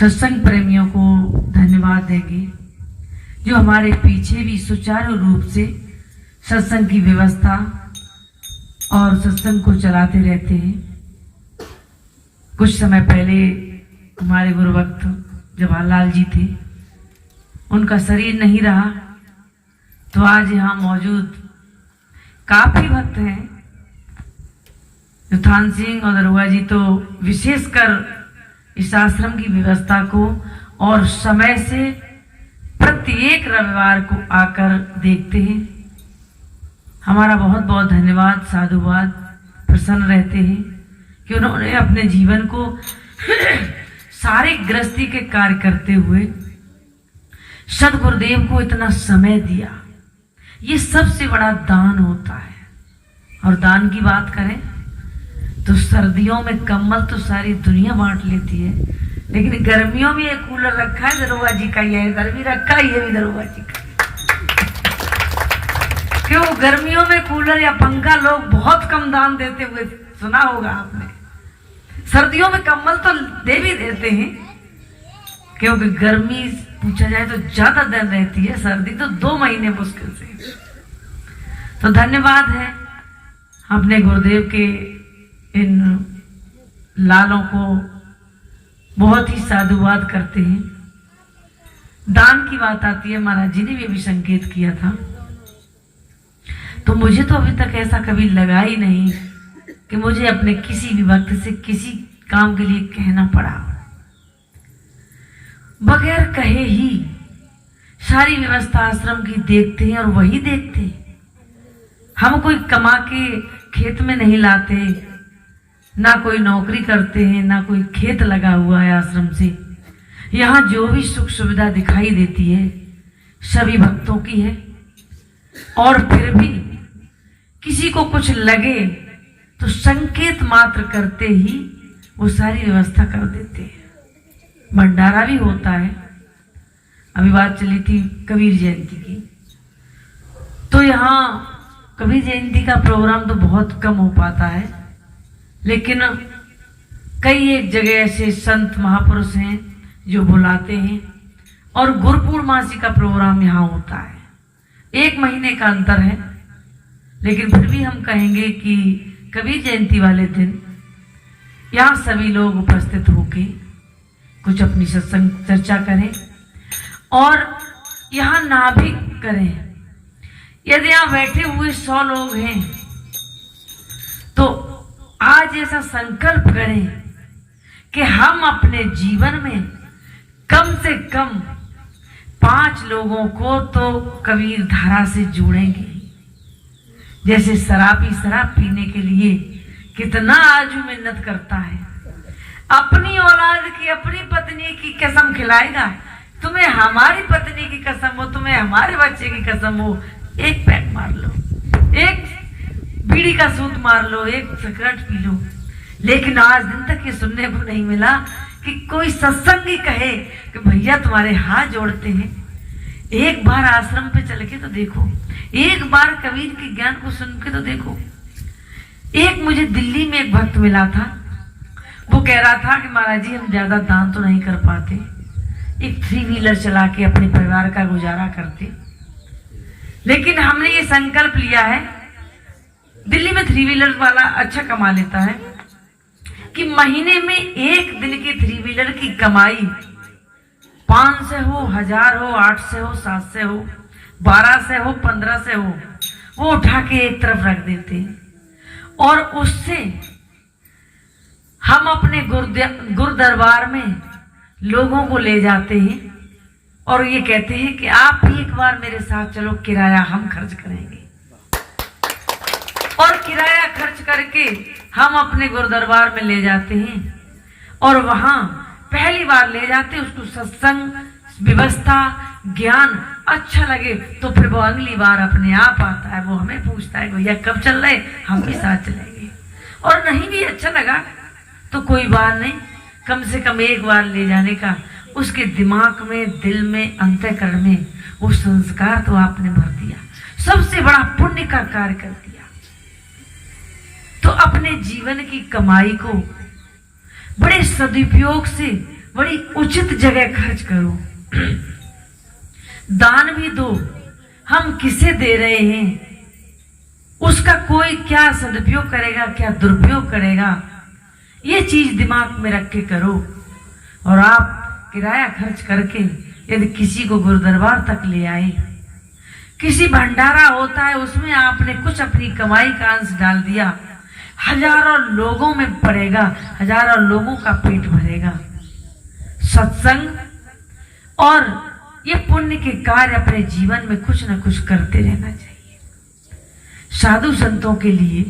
सत्संग प्रेमियों को धन्यवाद देंगे जो हमारे पीछे भी सुचारू रूप से सत्संग की व्यवस्था और सत्संग को चलाते रहते हैं। कुछ समय पहले हमारे गुरु भक्त जवाहरलाल जी थे, उनका शरीर नहीं रहा, तो आज यहाँ मौजूद काफी भक्त हैं। थान सिंह और दरोगा जी तो विशेषकर इस आश्रम की व्यवस्था को और समय से प्रत्येक रविवार को आकर देखते हैं। हमारा बहुत बहुत धन्यवाद, साधुवाद। प्रसन्न रहते हैं कि उन्होंने अपने जीवन को सारे गृहस्थी के कार्य करते हुए सदगुरुदेव को इतना समय दिया। ये सबसे बड़ा दान होता है। और दान की बात करें तो सर्दियों में कंबल तो सारी दुनिया बांट लेती है, लेकिन गर्मियों में एक कूलर रखा है दरोगा जी का, ये इधर भी रखा है, ये भी दरोगा जी का। क्यों गर्मियों में कूलर या पंखा लोग बहुत कम दान देते हुए सुना होगा आपने। सर्दियों में कंबल तो दे भी देते हैं, क्योंकि गर्मी पूछा जाए तो ज्यादा दिन रहती है, सर्दी तो 2 महीने मुश्किल से। तो धन्यवाद है अपने गुरुदेव के इन लालों को, बहुत ही साधुवाद करते हैं। दान की बात आती है, महाराज जी ने भी अभी संकेत किया था, तो मुझे तो अभी तक ऐसा कभी लगा ही नहीं कि मुझे अपने किसी भी भक्त से किसी काम के लिए कहना पड़ा। बगैर कहे ही सारी व्यवस्था आश्रम की देखते हैं और वही देखते हैं। हम कोई कमा के खेत में नहीं लाते, ना कोई नौकरी करते हैं, ना कोई खेत लगा हुआ है आश्रम से। यहाँ जो भी सुख सुविधा दिखाई देती है सभी भक्तों की है। और फिर भी किसी को कुछ लगे तो संकेत मात्र करते ही वो सारी व्यवस्था कर देते हैं। भंडारा भी होता है। अभी बात चली थी कबीर जयंती की, तो यहाँ कबीर जयंती का प्रोग्राम तो बहुत कम हो पाता है, लेकिन कई एक जगह ऐसे संत महापुरुष हैं जो बुलाते हैं और गुरु पूर्णिमासी का प्रोग्राम यहाँ होता है। 1 महीने का अंतर है, लेकिन फिर भी हम कहेंगे कि कबीर जयंती वाले दिन यहाँ सभी लोग उपस्थित होके कुछ अपनी सत्संग चर्चा करें और यहाँ नाभिक करें। यदि यहाँ बैठे हुए 100 लोग हैं तो आज ऐसा संकल्प करें कि हम अपने जीवन में कम से कम 5 लोगों को तो कबीर धारा से जोड़ेंगे। जैसे शराबी शराब पीने के लिए कितना आजू मेहनत करता है, अपनी औलाद की, अपनी पत्नी की कसम खिलाएगा। तुम्हें हमारी पत्नी की कसम हो, तुम्हें हमारे बच्चे की कसम हो, 1 पैक मार लो, 1 बीड़ी का सूत मार लो, 1 सिगरेट पी लो। लेकिन आज दिन तक ये सुनने को नहीं मिला कि कोई सत्संगी कहे कि भैया तुम्हारे हाथ जोड़ते हैं, एक बार आश्रम पे चल के तो देखो, एक बार कबीर के ज्ञान को सुन के तो देखो। एक मुझे दिल्ली में एक भक्त मिला था, वो कह रहा था कि महाराज जी हम ज्यादा दान तो नहीं कर पाते, एक 3 व्हीलर चला के अपने परिवार का गुजारा करते, लेकिन हमने ये संकल्प लिया है, दिल्ली में 3 व्हीलर वाला अच्छा कमा लेता है, कि महीने में 1 दिन की 3 व्हीलर की कमाई 500 हो, 1000 हो, 800 हो, 700 हो, 1200 हो, 1500 हो, वो उठा के एक तरफ रख देते हैं और उससे हम अपने गुरु दरबार में लोगों को ले जाते हैं और ये कहते हैं कि आप भी एक बार मेरे साथ चलो, किराया हम खर्च करेंगे। और किराया खर्च करके हम अपने गुरु दरबार में ले जाते हैं और वहां पहली बार ले जाते हैं, उसको सत्संग, व्यवस्था, ज्ञान अच्छा लगे तो फिर वो अगली बार अपने आप आता है, वो हमें पूछता है भैया कब चल रहे, हम भी साथ चलेंगे। और नहीं भी अच्छा लगा तो कोई बात नहीं, कम से कम एक बार ले जाने का उसके दिमाग में, दिल में, अंतःकरण में वो संस्कार तो आपने भर दिया, सबसे बड़ा पुण्य का कार्य कर दिया। तो अपने जीवन की कमाई को बड़े सदुपयोग से बड़ी उचित जगह खर्च करो, दान भी दो। हम किसे दे रहे हैं, उसका कोई क्या सदुपयोग करेगा, क्या दुरुपयोग करेगा, ये चीज दिमाग में रख के करो। और आप किराया खर्च करके यदि किसी को गुरुदरबार तक ले आए, किसी भंडारा होता है उसमें आपने कुछ अपनी कमाई का अंश डाल दिया, हजारों लोगों में पड़ेगा, हजारों लोगों का पेट भरेगा। सत्संग और ये पुण्य के कार्य अपने जीवन में कुछ न कुछ करते रहना चाहिए। साधु संतों के लिए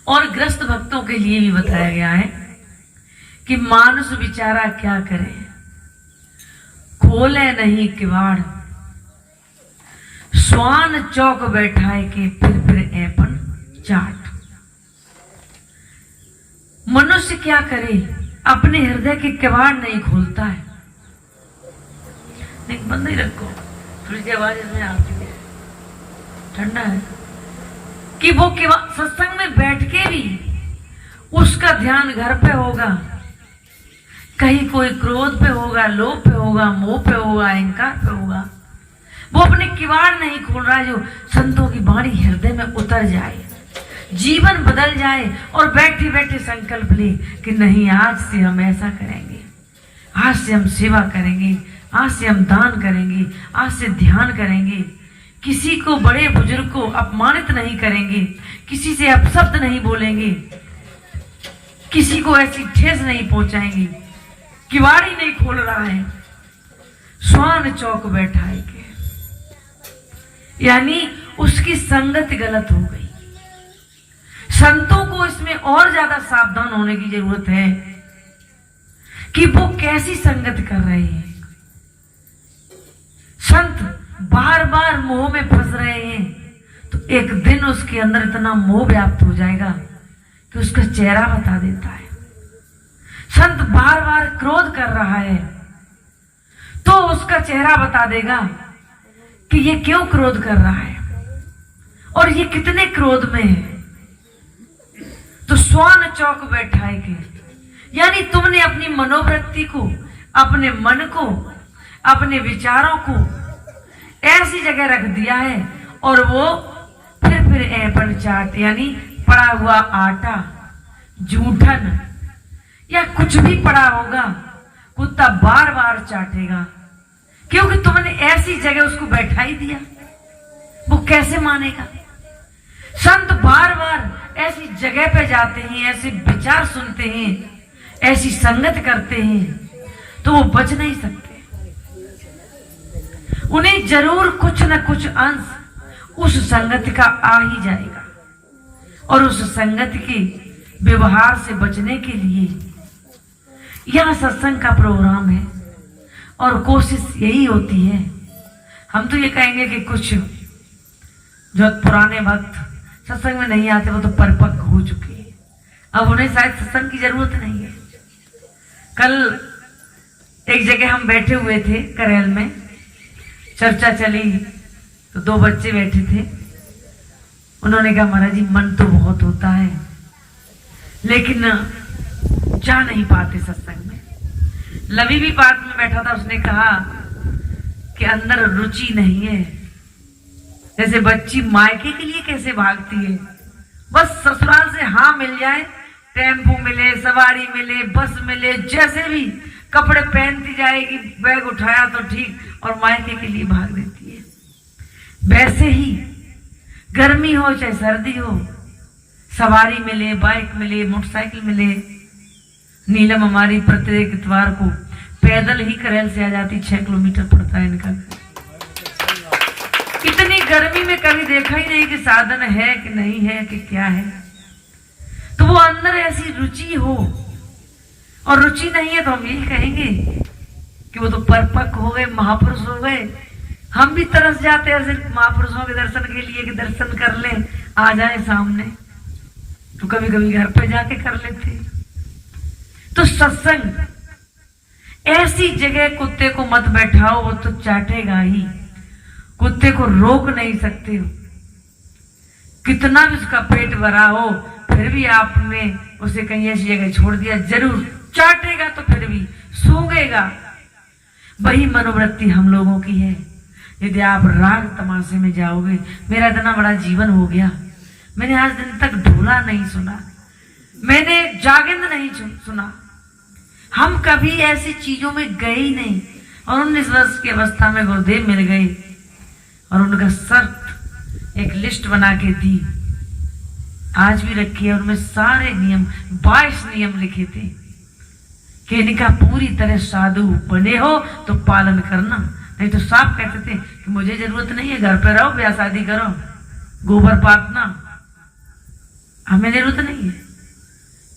और ग्रस्त भक्तों के लिए भी बताया गया है कि मानुष बेचारा क्या करे, खोले नहीं किवाड़, स्वान चौक बैठाए के फिर ऐपन चाट। मनुष्य क्या करे, अपने हृदय के किवाड़ नहीं खोलता है। नहीं, बंद ही रखो, थोड़ी सी आवाज इसमें आती है, ठंडा है। कि वो सत्संग में बैठ के भी उसका ध्यान घर पे होगा, कहीं कोई क्रोध पे होगा, लोभ पे होगा, मोह पे होगा, अहंकार पे होगा। वो अपने किवाड़ नहीं खोल रहा है। जो संतों की वाणी हृदय में उतर जाए, जीवन बदल जाए और बैठे बैठे संकल्प ले कि नहीं, आज से हम ऐसा करेंगे, आज से हम सेवा करेंगे, आज से हम दान करेंगे, आज से ध्यान करेंगे, किसी को, बड़े बुजुर्ग को अपमानित नहीं करेंगे, किसी से अपशब्द नहीं बोलेंगे, किसी को ऐसी ठेस नहीं पहुंचाएंगे। किवाड़ी नहीं खोल रहा है, स्वान चौक बैठाए के, यानी उसकी संगत गलत हो गई। संतों को इसमें और ज्यादा सावधान होने की जरूरत है कि वो कैसी संगत कर रहे हैं। संत बार बार मोह में फंस रहे हैं तो एक दिन उसके अंदर इतना मोह व्याप्त हो जाएगा कि उसका चेहरा बता देता है। संत बार बार क्रोध कर रहा है तो उसका चेहरा बता देगा कि ये क्यों क्रोध कर रहा है और ये कितने क्रोध में है। तो स्वान चौक बैठाए के, यानी तुमने अपनी मनोवृत्ति को, अपने मन को, अपने विचारों को ऐसी जगह रख दिया है और वो फिर ऐपन चाट, यानी पड़ा हुआ आटा, जूठन या कुछ भी पड़ा होगा, कुत्ता बार बार चाटेगा, क्योंकि तुमने ऐसी जगह उसको बैठा ही दिया। वो कैसे मानेगा। संत बार बार ऐसी जगह पे जाते हैं, ऐसे विचार सुनते हैं, ऐसी संगत करते हैं तो वो बच नहीं सकते। उन्हें जरूर कुछ न कुछ अंश उस संगत का आ ही जाएगा और उस संगत के व्यवहार से बचने के लिए यह सत्संग का प्रोग्राम है और कोशिश यही होती है। हम तो ये कहेंगे कि कुछ जो पुराने भक्त सत्संग में नहीं आते वो तो परिपक्व हो चुके हैं, अब उन्हें शायद सत्संग की जरूरत नहीं है। कल एक जगह हम बैठे हुए थे, करेल में चर्चा चली तो दो बच्चे बैठे थे। उन्होंने कहा महाराज जी मन तो बहुत होता है लेकिन जा नहीं पाते सत्संग में। लवी भी पास में बैठा था, उसने कहा कि अंदर रुचि नहीं है। जैसे बच्ची मायके के लिए कैसे भागती है, बस ससुराल से हाँ मिल जाए, टेम्पो मिले, सवारी मिले, बस मिले, जैसे भी कपड़े पहनती जाएगी, बैग उठाया तो ठीक, और मायके के लिए भाग देती है। वैसे ही गर्मी हो चाहे सर्दी हो, सवारी मिले, बाइक मिले, मोटरसाइकिल मिले। नीलम हमारी प्रत्येक इतवार को पैदल ही करेल से आ जाती, 6 किलोमीटर पड़ता है इनका। इतनी गर्मी में कभी देखा ही नहीं कि साधन है कि नहीं है कि क्या है। तो वो अंदर ऐसी रुचि हो, और रुचि नहीं है तो हम यही कहेंगे कि वो तो परिपक्व हो गए, महापुरुष हो गए। हम भी तरस जाते हैं ऐसे महापुरुषों के दर्शन के लिए कि दर्शन कर लें, आ जाए सामने, तो कभी कभी घर पे जाके कर लेते। तो सत्संग ऐसी जगह कुत्ते को मत बैठाओ, वो तो चाटेगा ही, कुत्ते को रोक नहीं सकते हो। कितना भी उसका पेट भरा हो फिर भी आपने उसे कहीं ऐसी जगह छोड़ दिया, जरूर चाटेगा तो फिर भी सूंघेगा। वही मनोवृत्ति हम लोगों की है। यदि आप राग तमाशे में जाओगे, मेरा इतना बड़ा जीवन हो गया, मैंने आज दिन तक ढोला नहीं सुना, मैंने जागिंद नहीं सुना, हम कभी ऐसी चीजों में गए ही नहीं। और 19 वर्ष की अवस्था में गुरुदेव मिल गए और उनका शर्त एक लिस्ट बना के दी, आज भी रखी है। उनमें सारे नियम 22 नियम लिखे थे कि इनका पूरी तरह साधु बने हो तो पालन करना, नहीं तो साफ कहते थे कि मुझे जरूरत नहीं है, घर पे रहो, ब्याह शादी करो, गोबर पातना, हमें जरूरत नहीं है।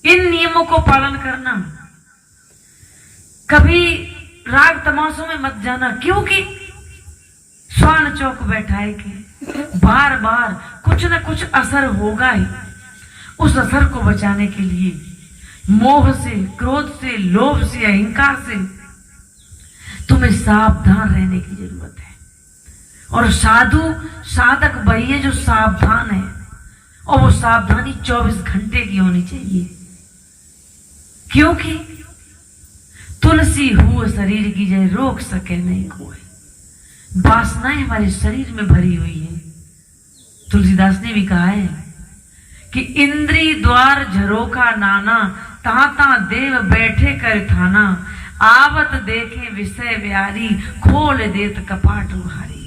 इन नियमों को पालन करना। कभी राग तमाशों में मत जाना, क्योंकि स्वान चौक बैठाए के बार बार कुछ न कुछ असर होगा ही। उस असर को बचाने के लिए मोह से, क्रोध से, लोभ से, अहंकार से तुम्हें सावधान रहने की जरूरत है। और साधु साधक वही है जो सावधान है, और वो सावधानी 24 घंटे की होनी चाहिए। क्योंकि तुलसी हुए शरीर की जय, रोक सके नहीं कोई। वासनाएं हमारे शरीर में भरी हुई है। तुलसीदास ने भी कहा है कि इंद्री द्वार झरोका नाना, ताता देव बैठे कर थाना, आवत देखे विषय व्यारी, खोल देत कपाट उहारी।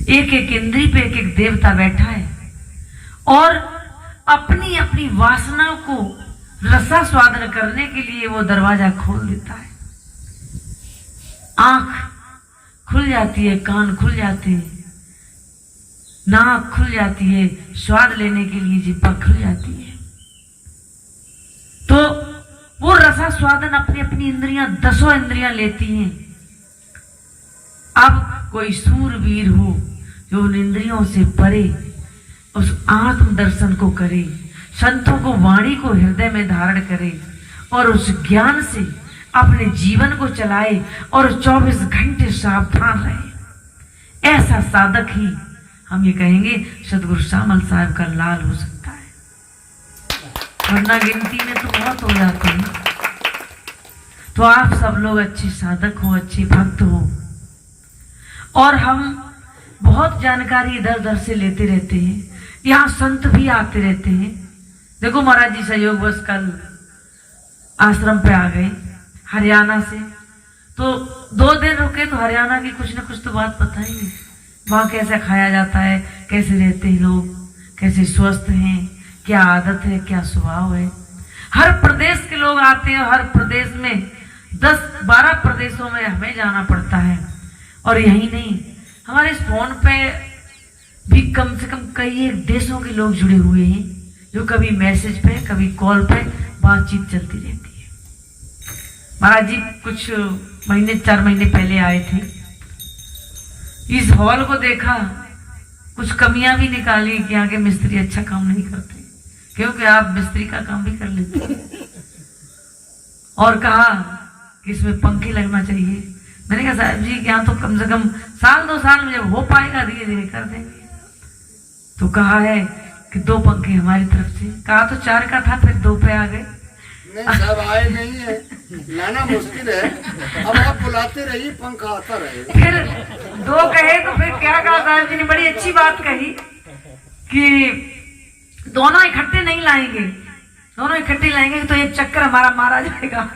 एक एक इंद्री पे एक एक देवता बैठा है और अपनी अपनी वासनाओं को रसा स्वादन करने के लिए वो दरवाजा खोल देता है। आंख खुल जाती है, कान खुल जाते हैं, नाक खुल जाती है, स्वाद लेने के लिए जिह्वा खुल जाती है। तो वो रसा स्वादन अपनी अपनी इंद्रियां, 10 इंद्रियां लेती हैं। अब कोई सूरवीर हो जो उन इंद्रियों से परे उस आत्म दर्शन को करे, संतों को वाणी को हृदय में धारण करे और उस ज्ञान से अपने जीवन को चलाए और 24 घंटे सावधान रहे, ऐसा साधक ही हम ये कहेंगे सदगुरु श्यामल साहब का लाल हो सकता है। वरना गिनती में तो बहुत हो जाते हैं। तो आप सब लोग अच्छे साधक हो, अच्छे भक्त हो, और हम बहुत जानकारी इधर उधर से लेते रहते हैं। यहाँ संत भी आते रहते हैं। देखो महाराज जी सहयोगवश कल आश्रम पे आ गए हरियाणा से, तो 2 दिन रुके तो हरियाणा की कुछ न कुछ तो बात बताएंगे। वहाँ कैसे खाया जाता है, कैसे रहते हैं लोग, कैसे स्वस्थ हैं, क्या आदत है, क्या स्वभाव है। हर प्रदेश के लोग आते हैं। हर प्रदेश में 10-12 प्रदेशों में हमें जाना पड़ता है। और यही नहीं, हमारे इस फोन पे भी कम से कम कई एक देशों के लोग जुड़े हुए हैं, जो कभी मैसेज पे, कभी कॉल पे बातचीत चलती रहती है। महाराज जी कुछ महीने, 4 महीने पहले आए थे। इस हॉल को देखा, कुछ कमियां भी निकाली कि यहाँ के मिस्त्री अच्छा काम नहीं करते, क्योंकि आप मिस्त्री का काम भी कर लेते हैं। और कहा कि इसमें पंखे लगना चाहिए। मैंने कहा साहब जी यहाँ तो कम से कम 1-2 साल में जब हो पाएगा धीरे धीरे कर देंगे। तो कहा है कि 2 पंखे हमारी तरफ से। कहा तो 4 का था, फिर 2 पे आ गए। नहीं सब आए नहीं है, लाना मुश्किल है। अब आप बुलाते रहिए, पंखा आता रहेगा। फिर 2 कहे तो फिर क्या कहा साहब जी ने, बड़ी अच्छी बात कही कि दोनों इकट्ठे नहीं लाएंगे, दोनों इकट्ठे लाएंगे तो एक चक्कर हमारा मारा जाएगा।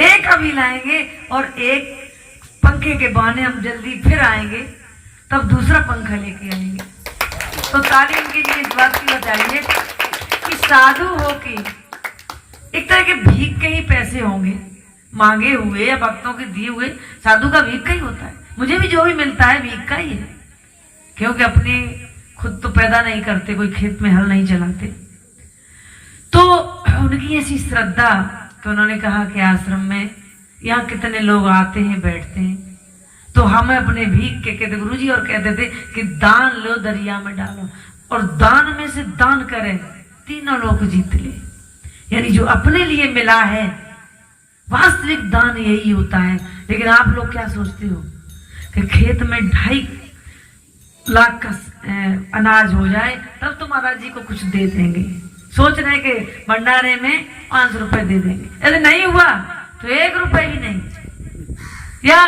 एक अभी लाएंगे और एक पंखे के बहाने हम जल्दी फिर आएंगे, तब दूसरा पंखा लेके आएंगे। तो ताली उनके लिए इस बात की बताइए कि साधु हो के एक तरह के भीख के ही पैसे होंगे, मांगे हुए या भक्तों के दिए हुए। साधु का भीख का ही होता है। मुझे भी जो भी मिलता है भीख का ही है, क्योंकि अपने खुद तो पैदा नहीं करते, कोई खेत में हल नहीं चलाते। तो उनकी ऐसी श्रद्धा कि उन्होंने कहा कि आश्रम में यहाँ कितने लोग आते हैं, बैठते हैं, तो हमें अपने भीख के कहते गुरुजी, और कहते थे कि दान लो दरिया में डालो, और दान में से दान करें, तीनों लोग जीत ले। यानी जो अपने लिए मिला है, वास्तविक दान यही होता है। लेकिन आप लोग क्या सोचते हो कि खेत में 2.5 लाख का अनाज हो जाए तब तो महाराज जी को कुछ दे देंगे। सोच रहे कि भंडारे में 500 रुपए दे देंगे, यदि नहीं हुआ तो 1 रुपए भी नहीं, या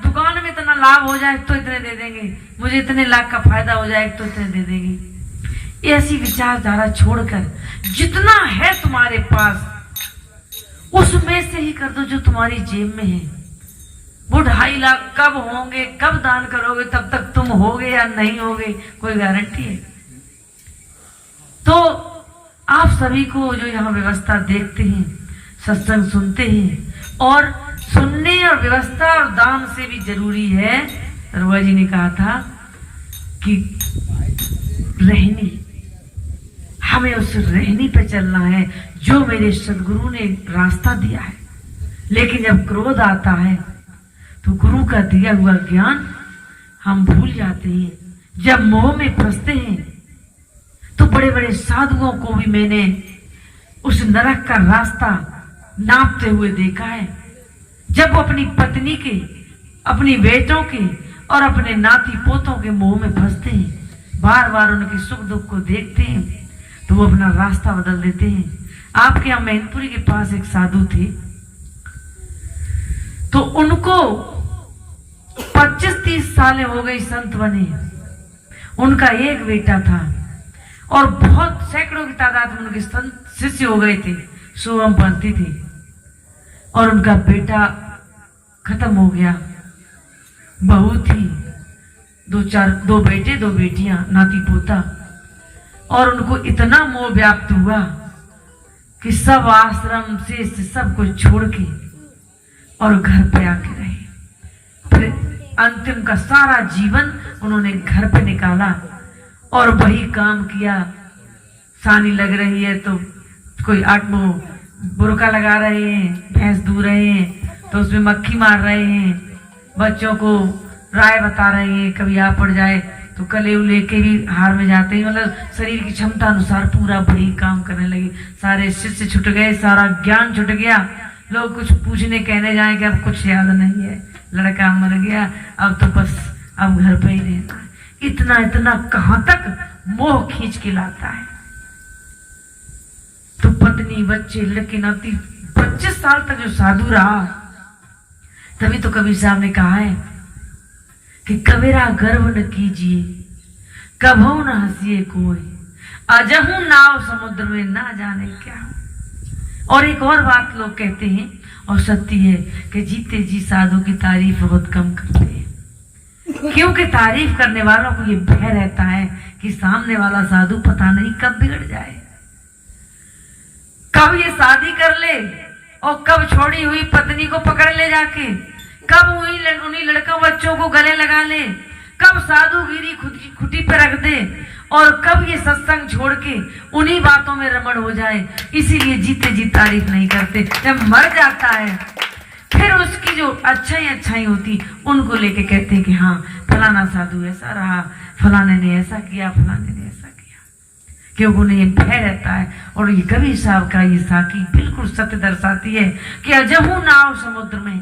दुकान में इतना लाभ हो जाए तो इतने दे देंगे, मुझे इतने लाख का फायदा हो जाए तो इतने दे देंगे। ऐसी विचारधारा छोड़कर जितना है तुम्हारे पास उसमें से ही कर दो जो तुम्हारी जेब में है। वो 2.5 लाख कब होंगे, कब दान करोगे, तब तक तुम होगे या नहीं होगे कोई गारंटी है? तो आप सभी को जो यहाँ व्यवस्था देखते हैं, सत्संग सुनते हैं, और सुनने और व्यवस्था और दान से भी जरूरी है, रुआ जी ने कहा था कि रहनी, हमें उस रहनी पे चलना है जो मेरे सदगुरु ने रास्ता दिया है। लेकिन जब क्रोध आता है तो गुरु का दिया हुआ ज्ञान हम भूल जाते हैं। जब मोह में फंसते हैं तो बड़े बड़े साधुओं को भी मैंने उस नरक का रास्ता नापते हुए देखा है। जब वो अपनी पत्नी के, अपनी बेटों के और अपने नाती पोतों के मोह में फंसते हैं, बार बार उनके सुख दुख को देखते हैं, तो वो अपना रास्ता बदल देते हैं। आपके यहाँ मैनपुरी के पास एक साधु थे, तो उनको 25-30 साल हो गई संत बने। उनका एक बेटा था और बहुत सैकड़ों की तादाद में उनके संत शिष्य हो गए थे, सोहम पंथी थे, और उनका बेटा खत्म हो गया। बहू थी, 2 बेटे 2 बेटियां, नाती पोता, और उनको इतना मोह व्याप्त हुआ कि सब आश्रम से सब कुछ छोड़ के और घर पे आके रहे। फिर अंतिम का सारा जीवन उन्होंने घर पे निकाला और वही काम किया। सानी लग रही है तो कोई बुरका लगा रहे हैं, भैंस दूह रहे हैं तो उसमें मक्खी मार रहे हैं, बच्चों को राय बता रहे हैं, कभी आ पड़ जाए तो कले लेके भी हार में जाते हैं। मतलब शरीर की क्षमता अनुसार पूरा वही काम करने लगे। सारे शिष्य छूट गए, सारा ज्ञान छूट गया। लोग कुछ पूछने कहने जाए कि अब कुछ याद नहीं है, लड़का मर गया, अब तो बस अब घर पे ही रहना। इतना इतना कहां तक मोह खींच के लाता है। तो पत्नी, बच्चे, लड़के, नाती, 25 साल तक जो साधु रहा, तभी तो कबीर साहब ने कहा है कि कबीरा गर्व न कीजिए, कभू न हंसिए कोई, अजहू नाव समुद्र में ना जाने क्या। और एक और बात लोग कहते हैं और सत्य है कि जीते जी साधु की तारीफ बहुत कम करते हैं, क्योंकि तारीफ करने वालों को ये भय रहता है कि सामने वाला साधु पता नहीं कब बिगड़ जाए, कब ये शादी कर ले और कब छोड़ी हुई पत्नी को पकड़ ले जाके, कब उन्हीं लड़कों बच्चों को गले लगा ले, कब साधुगिरी खुद की खुटी पे रख दे, और कब ये सत्संग छोड़ के उन्हीं बातों में रमण हो जाए। इसीलिए जीते जी तारीफ नहीं करते। जब मर जाता है फिर उसकी जो अच्छाई होती उनको लेके कहते हैं कि हाँ फलाना साधु ऐसा रहा, फलाने ने ऐसा किया, फलाने ने ऐसा किया, क्योंकि उन्हें ये भय रहता है। और ये कबीर साहब का ये साकी बिल्कुल सत्य दर्शाती है कि अजहू नाव समुद्र में,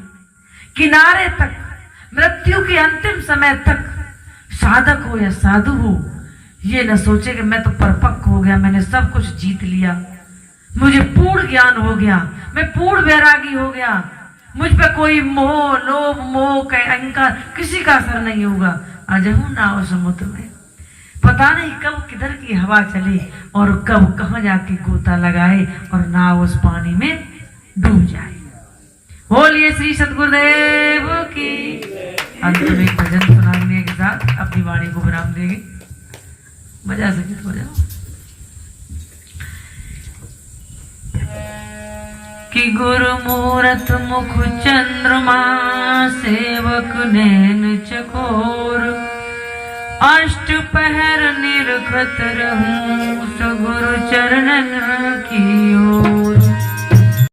किनारे तक, मृत्यु के अंतिम समय तक साधक हो या साधु हो, ये न सोचे कि मैं तो परिपक्व हो गया, मैंने सब कुछ जीत लिया, मुझे पूर्ण ज्ञान हो गया, मैं पूर्ण वैरागी हो गया, मुझ पे कोई मोह, लोभ, मोह, अहंकार किसी का असर नहीं होगा। अजहू नाव समुद्र में, पता नहीं कब किधर की हवा चले और कब कहाँ जाके गोता लगाए और नाव उस पानी में डूब जाए। बोलिए श्री सतगुरुदेव की। अंत में एक भजन सुनाने के साथ अपनी वाणी को विराम देंगे। बजा सके तो बजाओ। कि गुरु मूरत मुख चंद्रमा, सेवक नैन चकोर, अष्ट पहर निरखत रहूं सगुरु चरणन की ओर।